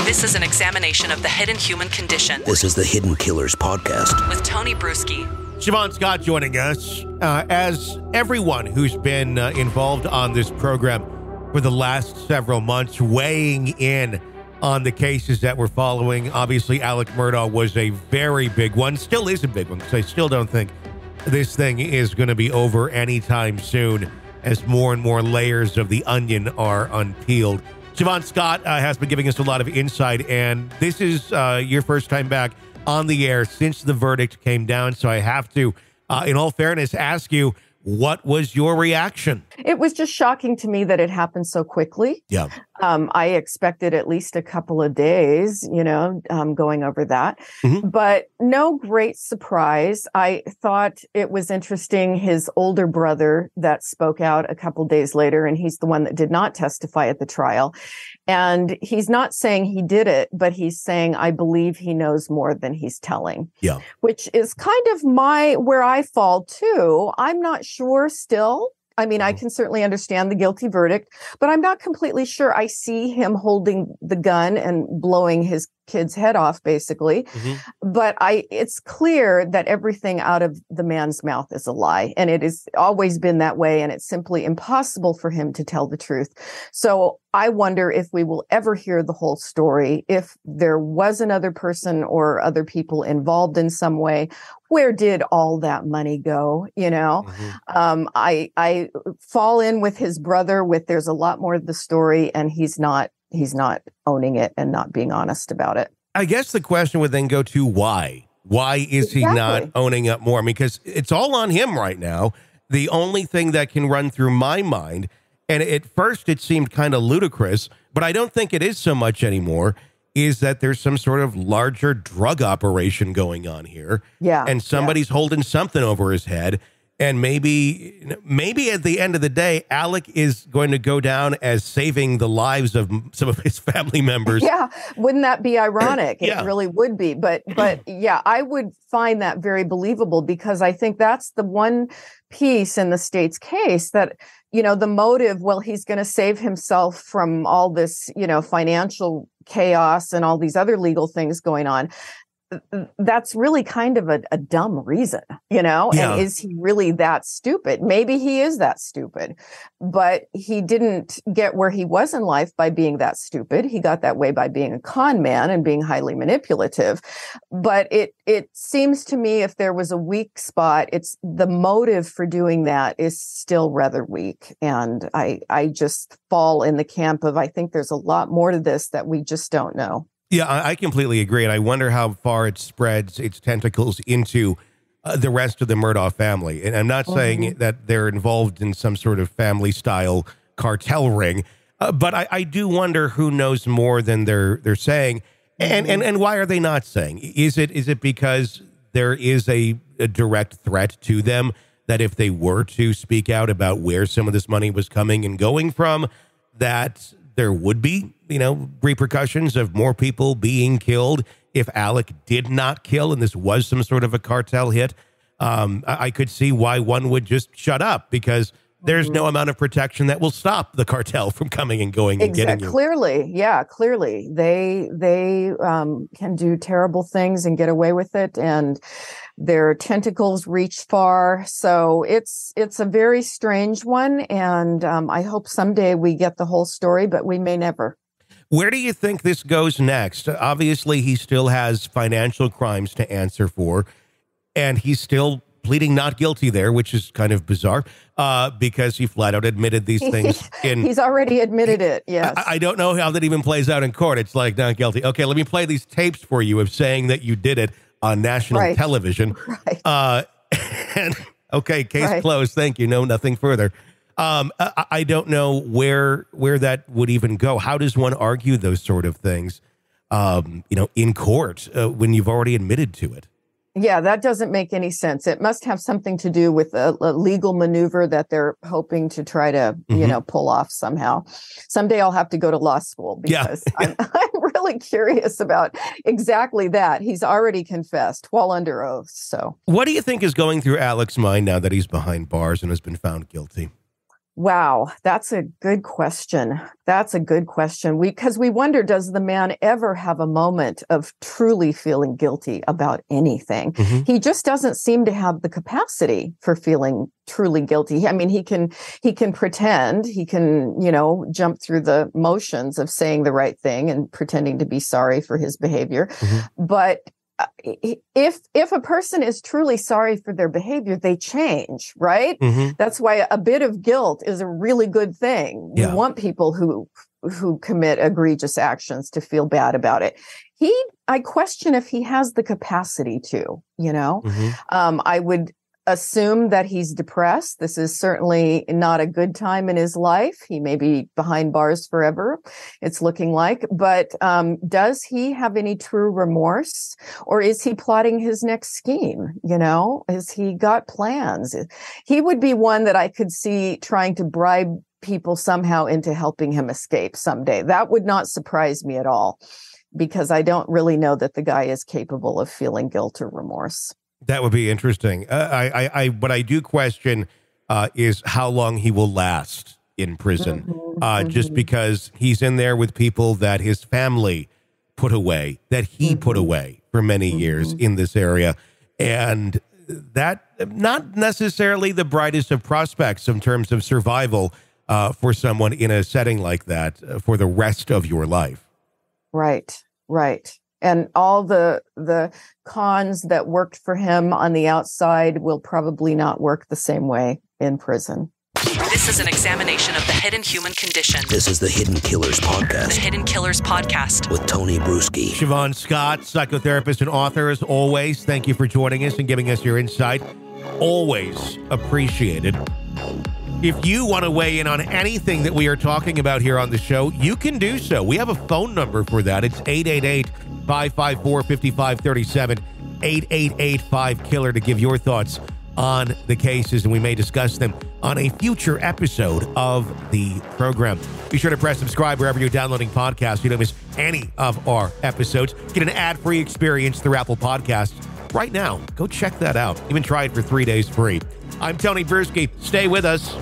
This is an examination of the hidden human condition. This is the Hidden Killers Podcast. With Tony Bruschi. Shavaun Scott joining us. As everyone who's been involved on this program for the last several months, weighing in on the cases that we're following, obviously Alex Murdaugh was a very big one. Still is a big one, because I still don't think this thing is going to be over anytime soon as more and more layers of the onion are unpeeled. Shavaun Scott has been giving us a lot of insight, and this is your first time back on the air since the verdict came down. So I have to, in all fairness, ask you, what was your reaction? It was just shocking to me that it happened so quickly. Yeah. I expected at least a couple of days, going over that. Mm-hmm. But no great surprise. I thought it was interesting. His older brother that spoke out a couple days later, and he's the one that did not testify at the trial. And he's not saying he did it, but he's saying, I believe he knows more than he's telling. Yeah. Which is kind of where I fall too. I'm not sure still. I mean, I can certainly understand the guilty verdict, but I'm not completely sure I see him holding the gun and blowing his kid's head off, basically. Mm-hmm. But it's clear that everything out of the man's mouth is a lie, and it has always been that way, and it's simply impossible for him to tell the truth. So I wonder if we will ever hear the whole story, if there was another person or other people involved in some way. Where did all that money go? Mm-hmm. I fall in with his brother with there's a lot more of the story, and he's not owning it and not being honest about it. I guess the question would then go to why? Why is he not owning up more? Because it's all on him right now. The only thing that can run through my mind, and at first it seemed kind of ludicrous, but I don't think it is so much anymore, is that there's some sort of larger drug operation going on here. Yeah. And somebody's holding something over his head. And maybe at the end of the day, Alec is going to go down as saving the lives of some of his family members. Yeah. Wouldn't that be ironic? It really would be. But yeah, I would find that very believable, because I think that's the one piece in the state's case that, the motive, well, he's going to save himself from all this, financial chaos and all these other legal things going on. That's really kind of a dumb reason, and is he really that stupid? Maybe he is that stupid, but he didn't get where he was in life by being that stupid. He got that way by being a con man and being highly manipulative. But it seems to me, if there was a weak spot, it's the motive for doing that is still rather weak. And I just fall in the camp of, I think there's a lot more to this that we just don't know. Yeah, I completely agree. And I wonder how far it spreads its tentacles into the rest of the Murdaugh family. And I'm not saying that they're involved in some sort of family style cartel ring, but I do wonder who knows more than they're saying. And why are they not saying? Is it because there is a direct threat to them that if they were to speak out about where some of this money was coming and going from, that there would be, repercussions of more people being killed if Alec did not kill and this was some sort of a cartel hit? I could see why one would just shut up, because there's no amount of protection that will stop the cartel from coming and going and getting you. Clearly. They can do terrible things and get away with it, and their tentacles reach far. So it's a very strange one, and I hope someday we get the whole story, but we may never. Where do you think this goes next? Obviously, he still has financial crimes to answer for, and he's still pleading not guilty there, which is kind of bizarre, because he flat out admitted these things. He's already admitted it, yes. I don't know how that even plays out in court. It's like, not guilty. Okay, let me play these tapes for you of saying that you did it on national television. Right. Okay, case closed. Thank you. No, nothing further. I don't know where that would even go. How does one argue those sort of things, in court when you've already admitted to it? Yeah, that doesn't make any sense. It must have something to do with a legal maneuver that they're hoping to try to, pull off somehow. Someday I'll have to go to law school, because I'm really curious about exactly that. He's already confessed while under oath. So, what do you think is going through Alex's mind now that he's behind bars and has been found guilty? Wow, that's a good question. Because we wonder, does the man ever have a moment of truly feeling guilty about anything? Mm-hmm. He just doesn't seem to have the capacity for feeling truly guilty. I mean, he can pretend, he can, jump through the motions of saying the right thing and pretending to be sorry for his behavior. Mm-hmm. But if a person is truly sorry for their behavior, they change, right? Mm-hmm. That's why a bit of guilt is a really good thing. Yeah. We want people who commit egregious actions to feel bad about it. I question if he has the capacity to, Mm-hmm. I would assume that he's depressed. This is certainly not a good time in his life. He may be behind bars forever, it's looking like. But does he have any true remorse? Or is he plotting his next scheme? Has he got plans? He would be one that I could see trying to bribe people somehow into helping him escape someday. That would not surprise me at all, because I don't really know that the guy is capable of feeling guilt or remorse. That would be interesting. What I do question is how long he will last in prison, mm-hmm. Just because he's in there with people that his family put away, that he mm-hmm. put away for many mm-hmm. years in this area. And that not necessarily the brightest of prospects in terms of survival for someone in a setting like that for the rest of your life. Right. And all the cons that worked for him on the outside will probably not work the same way in prison. This is an examination of the hidden human condition. This is the Hidden Killers Podcast. The Hidden Killers Podcast. With Tony Bruschi. Shavaun Scott, psychotherapist and author, as always. Thank you for joining us and giving us your insight. Always appreciated. If you want to weigh in on anything that we are talking about here on the show, you can do so. We have a phone number for that. It's 888-554-5537, 888-5-KILLER to give your thoughts on the cases, and we may discuss them on a future episode of the program. Be sure to press subscribe wherever you're downloading podcasts so you don't miss any of our episodes. Get an ad-free experience through Apple Podcasts right now. Go check that out. Even try it for 3 days free. I'm Tony Bruschi. Stay with us.